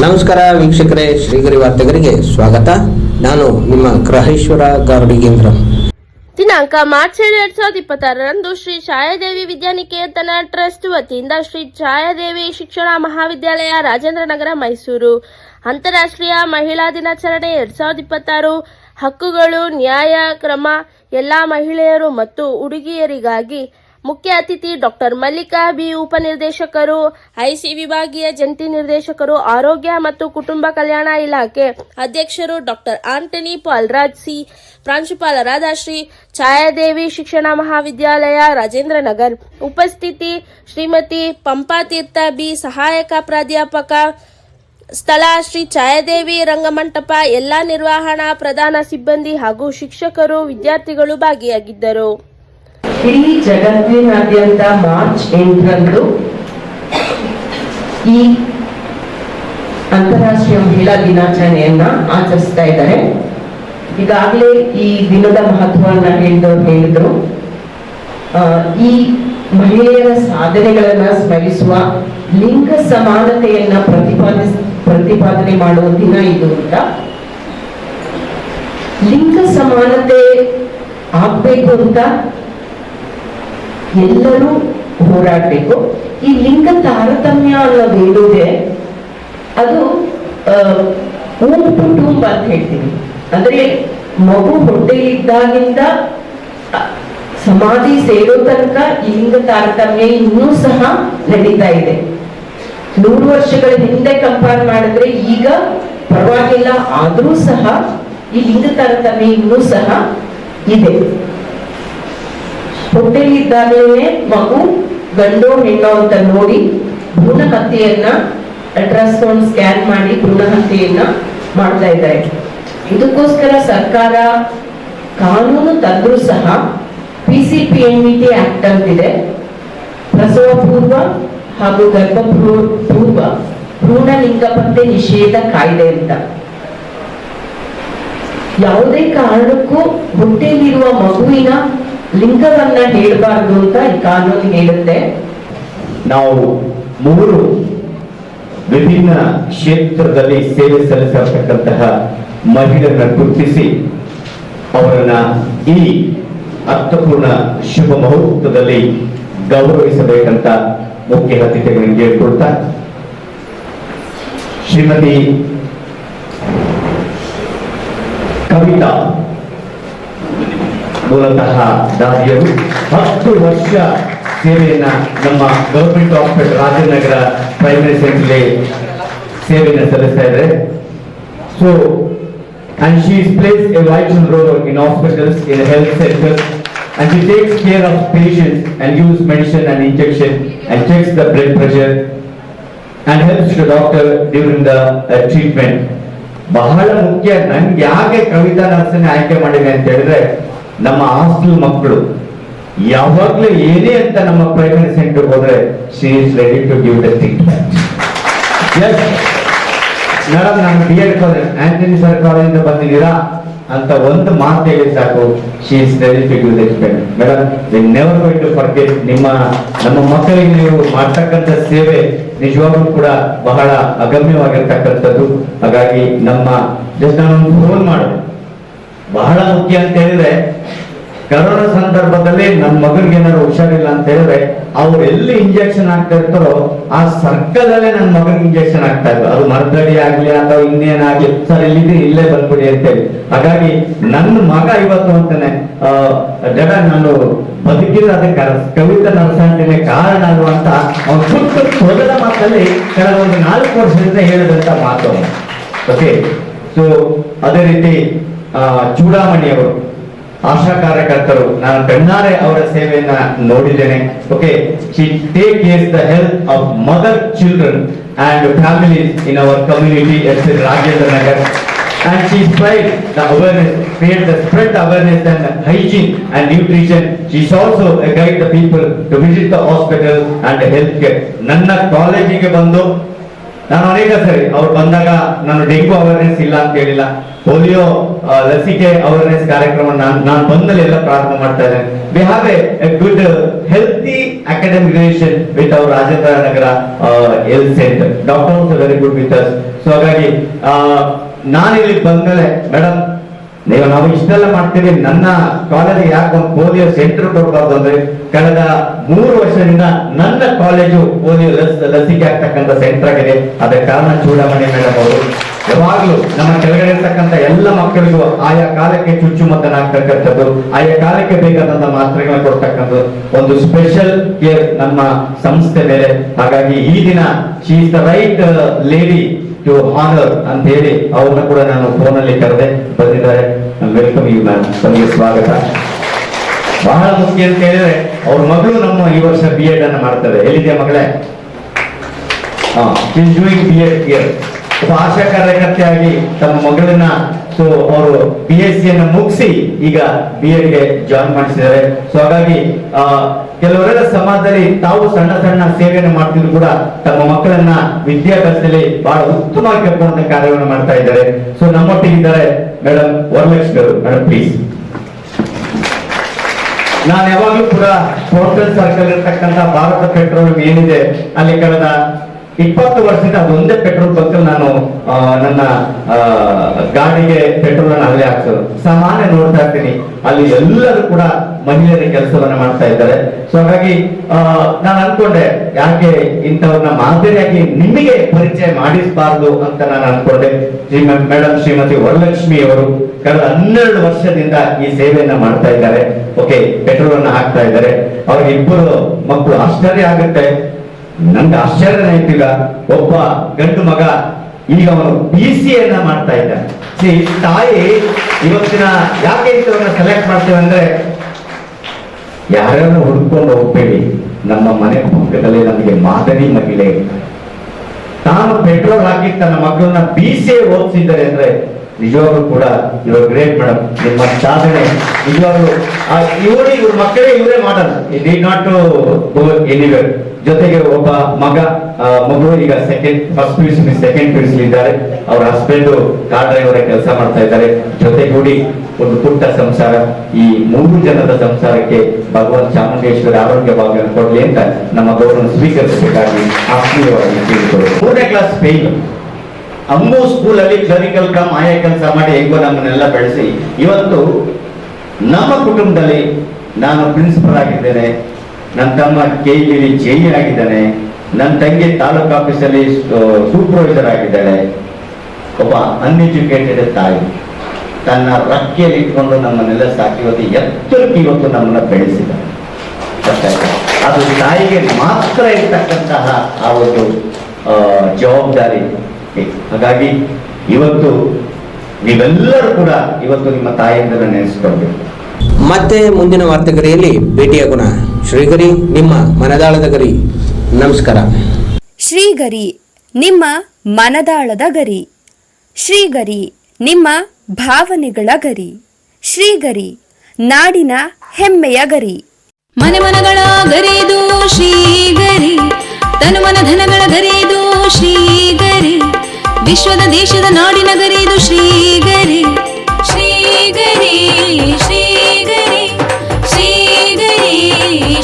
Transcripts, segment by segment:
ನಮಸ್ಕಾರ ವೀಕ್ಷಕರೇ, ಶ್ರೀಗರಿ ವಾರ್ತೆಗರಿಗೆ ಸ್ವಾಗತ. ನಾನು ನಿಮ್ಮ ಗ್ರಹೇಶ್ವರ ಗಾರುಡಿಗೇಂದ್ರ. ದಿನಾಂಕ ಮಾರ್ಚ್ 2026ರಂದು ಶ್ರೀ ಛಾಯಾದೇವಿ ವಿದ್ಯಾನಿಕೇತನ ಟ್ರಸ್ಟ್ ವತಿಯಿಂದ ಶ್ರೀ ಛಾಯಾದೇವಿ ಶಿಕ್ಷಣ ಮಹಾವಿದ್ಯಾಲಯ ರಾಜೇಂದ್ರನಗರ ಮೈಸೂರು ಅಂತಾರಾಷ್ಟ್ರೀಯ ಮಹಿಳಾ ದಿನಾಚರಣೆ 2026 ಹಕ್ಕುಗಳು ನ್ಯಾಯ ಕ್ರಮ ಎಲ್ಲಾ ಮಹಿಳೆಯರು ಮತ್ತು ಹುಡುಗಿಯರಿಗಾಗಿ ಮುಖ್ಯ ಅತಿಥಿ ಡಾಕ್ಟರ್ ಮಲ್ಲಿಕಾ ಬಿ, ಉಪನಿರ್ದೇಶಕರು, ಐಸಿ ವಿಭಾಗೀಯ ಜಂಟಿ ನಿರ್ದೇಶಕರು, ಆರೋಗ್ಯ ಮತ್ತು ಕುಟುಂಬ ಕಲ್ಯಾಣ ಇಲಾಖೆ ಅಧ್ಯಕ್ಷರು ಡಾಕ್ಟರ್ ಆಂಟನಿ ಪಾಲ್ರಾಜ್ ಸಿ, ಪ್ರಾಂಶುಪಾಲರಾದ ಶ್ರೀ ಛಾಯಾದೇವಿ ಶಿಕ್ಷಣ ಮಹಾವಿದ್ಯಾಲಯ ರಾಜೇಂದ್ರನಗರ್. ಉಪಸ್ಥಿತಿ ಶ್ರೀಮತಿ ಪಂಪಾತೀರ್ಥ ಬಿ, ಸಹಾಯಕ ಪ್ರಾಧ್ಯಾಪಕ. ಸ್ಥಳ ಶ್ರೀ ಛಾಯಾದೇವಿ ರಂಗಮಂಟಪ. ಎಲ್ಲಾ ನಿರ್ವಹಣಾ ಪ್ರಧಾನ ಸಿಬ್ಬಂದಿ ಹಾಗೂ ಶಿಕ್ಷಕರು, ವಿದ್ಯಾರ್ಥಿಗಳು ಭಾಗಿಯಾಗಿದ್ದರು. ಇಡೀ ಜಗತ್ತಿನಾದ್ಯಂತ ಮಾರ್ಚ್ 8ರಂದು ಈ ಅಂತಾರಾಷ್ಟ್ರೀಯ ಮಹಿಳಾ ದಿನಾಚರಣೆಯನ್ನ ಆಚರಿಸ್ತಾ ಇದ್ದಾರೆ. ಈಗಾಗಲೇ ಈ ದಿನದ ಮಹತ್ವವನ್ನ ಹೇಳಿದ್ರು. ಈ ಮಹಿಳೆಯರ ಸಾಧನೆಗಳನ್ನ ಸ್ಮರಿಸುವ, ಲಿಂಗ ಸಮಾನತೆಯನ್ನ ಪ್ರತಿಪಾದನೆ ಮಾಡುವ ದಿನ ಇದು ಅಂತ. ಲಿಂಗ ಸಮಾನತೆ ಆಗ್ಬೇಕು ಅಂತ ಎಲ್ಲರೂ ಹೋರಾಡಬೇಕು. ಈ ಲಿಂಗ ತಾರತಮ್ಯ ಅನ್ನೋದೇನಿದೆ ಅದು ಊಮ್ ಟು ಟೂಂಬ್ ಅಂತ ಹೇಳ್ತೀವಿ. ಅಂದ್ರೆ ಮಗು ಹೊಟ್ಟೆಲಿದ್ದಾಗಿಂದ ಸಮಾಧಿ ಸೇರೋ ತನಕ ಈ ಲಿಂಗ ತಾರತಮ್ಯ ಇನ್ನೂ ಸಹ ನಡೀತಾ ಇದೆ. 100 ವರ್ಷಗಳ ಹಿಂದೆ ಕಂಪೇರ್ ಮಾಡಿದ್ರೆ ಈಗ ಪರವಾಗಿಲ್ಲ, ಆದ್ರೂ ಸಹ ಈ ಲಿಂಗ ತಾರತಮ್ಯ ಇನ್ನೂ ಸಹ ಇದೆ. ಹೊಟ್ಟೆಲಿದ್ದಾಗಲೇ ಮಗು ಗಂಡು ಹೆಣ್ಣು ಅಂತ ನೋಡಿ ಭ್ರೂಣ ಹತ್ಯೆಯನ್ನ ಅಲ್ಟ್ರಾಸೌಂಡ್ ಸ್ಕ್ಯಾನ್ ಮಾಡಿ ಭ್ರೂಣ ಹತ್ಯೆಯನ್ನ ಮಾಡ್ತಾ ಇದ್ದಾರೆ. ಇದಕ್ಕೋಸ್ಕರ ಸರ್ಕಾರ ಕಾನೂನು ತಂದ್ರೂ ಸಹ PCPNDT ಆಕ್ಟ್ ಅಂತಿದೆ, ಪ್ರಸವ ಪೂರ್ವ ಹಾಗೂ ಗರ್ಭಪೂರ್ವ ಭ್ರೂಣ ಲಿಂಗ ಪತ್ತೆ ನಿಷೇಧ ಕಾಯ್ದೆ ಅಂತ. ಯಾವುದೇ ಕಾರಣಕ್ಕೂ ಹೊಟ್ಟೆಯಲ್ಲಿರುವ ಮಗುವಿನ ಲಿಂಗವನ್ನ ಹೇಳಬಾರದು ಅಂತ ಈ ಕಾನೂನು ಹೇಳುತ್ತೆ. ನಾವು 3 ವಿಭಿನ್ನ ಕ್ಷೇತ್ರದಲ್ಲಿ ಸೇವೆ ಸಲ್ಲಿಸತಕ್ಕಂತಹ ಮಹಿಳೆಯರನ್ನ ಗುರುತಿಸಿ ಅವರನ್ನ ಈ ಅರ್ಥಪೂರ್ಣ ಶುಭ ಮುಹೂರ್ತದಲ್ಲಿ ಗೌರವಿಸಬೇಕಂತ ಮುಖ್ಯ ಅತಿಥಿಗಳನ್ನು ಕೇಳಿಕೊಳ್ತಾ, ಶ್ರೀಮತಿ ಕವಿತಾ ಮೂಲತಃ ದಾದಿಯರು 10 ವರ್ಷ ಸೇವೆಯನ್ನ ನಮ್ಮ government hospital Rajanagara primary centrally ಸೇವೆಯನ್ನ ಸಲ್ಲಿಸ್ತಾ ಇದ್ದಾರೆ. So and she plays a vital role in hospitals, in health centers, and she takes care of patients and gives medicine and injection and checks the blood pressure and helps the doctor during the treatment. ಬಹಳ ಮುಖ್ಯ. ನನ್ಗೆ ಯಾಕೆ ಕವಿತಾ ನರ್ಸನ್ನ ಆಯ್ಕೆ ಮಾಡಿದೆ ಅಂತ ಹೇಳಿದ್ರೆ, ನಮ್ಮ hostel ಮಕ್ಕಳು ಯಾವಾಗ್ಲೂ ಏನೇ ಅಂತ ನಮ್ಮ ಪ್ರೈಮರಿ ಸೆಂಟರ್ ಹೋದ್ರೆ she is ready to give the treatment. Madam, ನಾನು BEd ಕಾಲೇಜ್ ಆಂಟನಿ ಸರ್ ಕಾಲೇಜಿಂದ ಬಂದಿದ್ದೀರಾ ಅಂತ ಒಂದು ಮಾತು ಹೇಳಿ ಸಾಕು, she is ready to give the treatment. Madam, we never going to forget. ನಮ್ಮ ಮಕ್ಕಳಿಗೆ ನೀವು ಮಾಡ್ತಕ್ಕಂಥ ಸೇವೆ ನಿಜವಾಗ್ಲೂ ಕೂಡ ಬಹಳ ಅಗಮ್ಯವಾಗಿರ್ತಕ್ಕಂಥದ್ದು. ಹಾಗಾಗಿ ನಾನು ಫೋನ್ ಮಾಡು ಬಹಳ ಮುಖ್ಯ ಅಂತ ಹೇಳಿದ್ರೆ, ಕರೋನಾ ಸಂದರ್ಭದಲ್ಲಿ ನನ್ನ ಮಗನಿಗೆ ಏನಾದ್ರು ಹುಷಾರಿಲ್ಲ ಅಂತ ಹೇಳಿದ್ರೆ ಅವ್ರು ಎಲ್ಲಿ ಇಂಜೆಕ್ಷನ್ ಆಗ್ತಾ ಇರ್ತಾರೋ ಆ ಸರ್ಕಲ್ ಅಲ್ಲೇ ನನ್ನ ಮಗನಿಗೆ ಇಂಜೆಕ್ಷನ್ ಆಗ್ತಾ ಇದ್ರು. ಅದು ಮರದಡಿ ಆಗ್ಲಿ ಅಥವಾ ಇನ್ನೇನಾಗ್ಲಿ, ಸರ್ ಇಲ್ಲೇ ಬಂದ್ಬಿಡಿ ಅಂತೇಳಿ. ಹಾಗಾಗಿ ನನ್ನ ಮಗ ಇವತ್ತು ಅಂತಾನೆ ನಾನು ಬದುಕಿದ್ರೆ ಅದಕ್ಕೆ ಕವಿತಾ ನರಸಾಂಟಿನೇ ಕಾರಣ ಅನ್ನುವಂತ ಅವ್ನು ಮೊದಲ ಮಾತಲ್ಲಿ ಕೆಲವೊಂದು 4 ವರ್ಷದಿಂದ ಹೇಳಿದಂತ ಮಾತು. ಓಕೆ, ಸೊ ಅದೇ ರೀತಿ ಚೂಡಾಮಣಿಯವರು ಆಶಾ ಕಾರ್ಯಕರ್ತರು, ನಾನು ಕಣ್ಣಾರೆ ಅವರ ಸೇವೆಯನ್ನ ನೋಡಿದ್ದೇನೆ. Okay, she take care the health of mother, children and families in our community at Rajendranagar. And she spread the awareness, create the spread awareness and hygiene and nutrition. She is also a guide the people to visit the hospital and healthcare. ನನ್ನ ಕಾಲೇಜಿಗೆ ಬಂದು ನಾನು ಅನೇಕ ಸರಿ ಅವ್ರು ಬಂದಾಗ ನಾನು dengue awareness ಇಲ್ಲ ಅಂತ ಹೇಳಿಲ್ಲ, ಪೋಲಿಯೋ ಲಸಿಕೆ ಅವೇರ್ನೆಸ್ ಕಾರ್ಯಕ್ರಮ ನಾನು ಬಂದಲ್ಲಿ ಎಲ್ಲ ಪ್ರಾರಂಭ ಮಾಡ್ತಾ ಇದ್ದೇನೆ. We have A good healthy academic relation with our Rajendra Nagara health center. Doctor also very good with us. So ಹಾಗಾಗಿ ನಾನಿಲ್ಲಿ ಬಂದ್ಮೇಲೆ ಮೇಡಮ್ ನಾವು ಇಷ್ಟೆಲ್ಲ ಮಾಡ್ತೀವಿ, ನನ್ನ ಕಾಲೇಜಿಗೆ ಯಾಕೆ ಒಂದು ಪೋಲಿಯೋ ಸೆಂಟರ್ ಕೊಡಬಾರ್ದು ಅಂದ್ರೆ ಕಳೆದ 3 ವರ್ಷದಿಂದ ನನ್ನ ಕಾಲೇಜು ಪೋಲಿಯೋ ಲಸಿಕೆ ಆಗ್ತಕ್ಕಂಥ ಸೆಂಟರ್ ಆಗಿದೆ. ಅದಕ್ಕೆ ಕಾರಣ ಚೂಡಾಮಣಿ ಮೇಡಮ್ ಅವರು ಯಾವಾಗ್ಲೂ ನಮ್ಮ ಕೆಳಗಡೆ ಇರ್ತಕ್ಕಂಥ ಎಲ್ಲ ಮಕ್ಕಳಿಗೂ ಆಯಾ ಕಾಲಕ್ಕೆ ಚುಚ್ಚುಮದ್ದನ್ನ ಹಾಕ್ತಕ್ಕಂಥದ್ದು, ಆಯಾ ಕಾಲಕ್ಕೆ ಬೇಕಾದಂತ ಮಾತ್ರೆಗಳನ್ನ ಕೊಡ್ತಕ್ಕಂಥದ್ದು ಒಂದು ಸ್ಪೆಷಲ್ ಕೇರ್ ನಮ್ಮ ಸಂಸ್ಥೆ ಮೇಲೆ. ಹಾಗಾಗಿ ಈ ದಿನ she is the right lady to honour ಅಂತ ಹೇಳಿ ಅವ್ರನ್ನ ಕೂಡ ನಾನು ಫೋನ್ ಅಲ್ಲಿ ಕರೆದೆ, ಬಂದಿದ್ದಾರೆ. ವೆಲ್ಕಮ್ ಯು ಮ್ಯಾಮ್, ತಮಗೆ ಸ್ವಾಗತ. ಬಹಳ ಮುಖ್ಯ ಅಂತ ಹೇಳಿದ್ರೆ ಅವ್ರ ಮಗಳು ನಮ್ಮ ಈ ವರ್ಷ BEd ಅನ್ನ ಮಾಡ್ತಾರೆ. ಎಲ್ಲಿದೆ ಮಗಳೇ? BEd ಒಬ್ಬ ಆಶಾ ಕಾರ್ಯಕರ್ತೆಯಾಗಿ ತಮ್ಮ ಮಗಳನ್ನ ಅವರು BSc ಅನ್ನ ಮುಗಿಸಿ ಈಗ BEd ಗೆ ಜಾಯಿನ್ ಮಾಡಿಸಿದ್ದಾರೆ. ಸೊ ಹಾಗಾಗಿ ಕೆಲವರೆಲ್ಲ ಸಮಾಜದಲ್ಲಿ ತಾವು ಸಣ್ಣ ಸಣ್ಣ ಸೇವೆಯನ್ನು ಮಾಡ್ತಿದ್ರು ಕೂಡ ತಮ್ಮ ಮಕ್ಕಳನ್ನ ವಿದ್ಯಾಭ್ಯಾಸದಲ್ಲಿ ಬಹಳ ಉತ್ತಮವಾಗಿ ಕರ್ಕೊಂಡ ಕಾರ್ಯವನ್ನು ಮಾಡ್ತಾ ಇದ್ದಾರೆ. ಸೊ ನಮ್ಮೊಟ್ಟಿಗಿದ್ದಾರೆ ಮೇಡಮ್ ವರಲಕ್ಷ್ಮಿ ಅವರು. Madam please. ನಾನು ಯಾವಾಗಲೂ ಕೂಡ ಪೋರ್ಟಲ್ ಸರ್ಕಲ್ ಇರ್ತಕ್ಕಂಥ ಭಾರತ ಪೆಟ್ರೋಲ್ ಏನಿದೆ ಅಲ್ಲಿ ಕಳೆದ 20 ವರ್ಷದಿಂದ ಅದೊಂದೇ ಪೆಟ್ರೋಲ್ ಬಂಕ್ ನಾನು ನನ್ನ ಗಾಡಿಗೆ ಪೆಟ್ರೋಲ್ ಅನ್ನು ಅಲ್ಲೇ ಹಾಕ್ಸೋದು. ಸಾಮಾನ್ಯ ನೋಡ್ತಾ ಇರ್ತೀನಿ ಅಲ್ಲಿ ಎಲ್ಲರೂ ಕೂಡ ಮಹಿಳೆಯರ ಕೆಲಸವನ್ನ ಮಾಡ್ತಾ ಇದ್ದಾರೆ. ಸೊ ಹಾಗಾಗಿ ನಾನು ಅನ್ಕೊಂಡೆ ಯಾಕೆ ಇಂಥವ್ರನ್ನ ಮಾದರಿಯಾಗಿ ನಿಮಗೆ ಪರಿಚಯ ಮಾಡಿಸಬಾರ್ದು ಅಂತ ನಾನು ಅನ್ಕೊಂಡೆ. ಮೇಡಮ್ ಶ್ರೀಮತಿ ವರಲಕ್ಷ್ಮಿ ಅವರು ಕಳೆದ 12 ವರ್ಷದಿಂದ ಈ ಸೇವೆಯನ್ನ ಮಾಡ್ತಾ ಇದ್ದಾರೆ. ಓಕೆ, ಪೆಟ್ರೋಲ್ ಅನ್ನ ಹಾಕ್ತಾ ಇದ್ದಾರೆ. ಅವ್ರಿಗೆ 2 ಮಕ್ಕಳು. ಆಶ್ಚರ್ಯ ಆಗುತ್ತೆ, ನನ್ಗೆ ಆಶ್ಚರ್ಯನೇ ಆಯ್ತಿಲ್ಲ. ಒಬ್ಬ ಗಂಡು ಮಗ ಈಗ ಅವನು BCA ಅನ್ನ ಮಾಡ್ತಾ ಇದ್ದಾನೆ. ತಾಯಿ ಇವತ್ತಿನ ಯಾಕೆ ಇಂಥವನ್ನ ಸೆಲೆಕ್ಟ್ ಮಾಡ್ತೇವೆ ಅಂದ್ರೆ ಯಾರನ್ನು ಹುಡ್ಕೊಂಡು ಹೋಗ್ಬೇಡಿ, ನಮ್ಮ ಮನೆ ಪಕ್ಕದಲ್ಲಿ ನಮಗೆ ಮಾದರಿ ಮಹಿಳೆ ತಾನು ಪೆಟ್ರೋಲ್ ಹಾಕಿ ತನ್ನ ಮಕ್ಕಳನ್ನ BCA ಓದಿಸಿದ್ದಾರೆ ಅಂದ್ರೆ ನಿಜವಾಗ್ಲೂ ಕೂಡ ಇವ್ರ ಗ್ರೇಟ್ ಮೇಡಮ್. ನಿಮ್ಮ ಸಾಧನೆ ನಿಜವಾಗ್ಲೂ ಇವ್ರ ಮಕ್ಕಳೇ ಇವರೇ ಮಾಡಲ್ಲ. It is not to go anywhere. ಜೊತೆಗೆ ಒಬ್ಬ ಮಗಳು ಈಗ ಫಸ್ಟ್ PUC ಸೆಕೆಂಡ್ PUC ಇದ್ದಾರೆ. ಅವ್ರ ಹಸ್ಬೆಂಡ್ ಕಾರ್ ಡ್ರೈವರ್ ಕೆಲಸ ಮಾಡ್ತಾ ಇದ್ದಾರೆ. ಜೊತೆಗೂಡಿ ಒಂದು ಪುಟ್ಟ ಸಂಸಾರ. ಈ 3 ಜನದ ಸಂಸಾರಕ್ಕೆ ಭಗವಂತ ಚಾಮುಂಡೇಶ್ವರಿ ಆರೋಗ್ಯ ಭಾಗ್ಯ ಕೊಡ್ಲಿ ಅಂತ ನಮ್ಮ ಗೌರವ ಸ್ವೀಕರಿಸಬೇಕಾಗಿ ಆತ್ಮೀಯವಾಗಿ ತಿಳಿದುಕೊಳ್ಳಿ. 3ನೇ ಕ್ಲಾಸ್ ಫೇಲ್. ಅಂಬು ಸ್ಕೂಲ್ ಅಲ್ಲಿ ಕ್ಲರಿಕಲ್ ಕಮ್ ಆಯಾ ಕೆಲಸ ಮಾಡಿ ಹೆಂಗೋ ನಮ್ಮನ್ನೆಲ್ಲ ಬೆಳೆಸಿ ಇವತ್ತು ನಮ್ಮ ಕುಟುಂಬದಲ್ಲಿ ನಾನು ಪ್ರಿನ್ಸಿಪಲ್ ಆಗಿದ್ದೇನೆ, ನನ್ನ ತಮ್ಮ KEB JE ಆಗಿದ್ದಾನೆ, ನನ್ನ ತಂಗಿ ತಾಲೂಕು ಆಫೀಸಲ್ಲಿ ಸೂಪರ್ವೈಸರ್ ಆಗಿದ್ದಾಳೆ. ಒಬ್ಬ ಅನ್ಎಜುಕೇಟೆಡ್ ತಾಯಿ ತನ್ನ ರಕ್ಕೆಯಲ್ಲಿ ಇಟ್ಕೊಂಡು ನಮ್ಮನ್ನೆಲ್ಲ ಸಾಕಿ ಎತ್ತರಕ್ಕೆ ಇವತ್ತು ನಮ್ಮನ್ನ ಬೆಳೆಸಿದ್ದಾರೆ. ಅದು ತಾಯಿಗೆ ಮಾತ್ರ ಇರ್ತಕ್ಕಂತಹ ಆ ಒಂದು ಜವಾಬ್ದಾರಿ. ಹಾಗಾಗಿ ಇವತ್ತು ನೀವೆಲ್ಲರೂ ಕೂಡ ಇವತ್ತು ನಿಮ್ಮ ತಾಯಿಯಿಂದ ನೆನೆಸ್ಕೊಳ್ಬೇಕು. ಮತ್ತೆ ಮುಂದಿನ ವಾರ್ತೆಗರಿಯಲ್ಲಿ ಭೇಟಿಯಾಗೋಣ. ಶ್ರೀಗರಿ, ನಿಮ್ಮ ಮನದಾಳದ ಗರಿ. ನಮಸ್ಕಾರ. ಶ್ರೀಗರಿ, ನಿಮ್ಮ ಮನದಾಳದ ಗರಿ. ಶ್ರೀಗರಿ, ನಿಮ್ಮ ಭಾವನೆಗಳ ಗರಿ. ಶ್ರೀಗರಿ, ನಾಡಿನ ಹೆಮ್ಮೆಯ ಗರಿ. ಮನೆ ಮನಗಳ ಗರಿದು ಶ್ರೀಗರಿ, ತನು ಮನ ಧನಗಳ ಗರಿದು ಶ್ರೀಗರಿ, ವಿಶ್ವದ ದೇಶದ ನಾಡಿನ ಗರಿದು ಶ್ರೀಗರಿ. ಶ್ರೀಗರಿ ಶ್ರೀಗರಿ ಶ್ರೀಗರಿ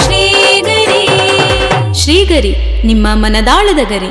ಶ್ರೀಗರಿ ಶ್ರೀಗರಿ, ನಿಮ್ಮ ಮನದಾಳದ ಗರಿ.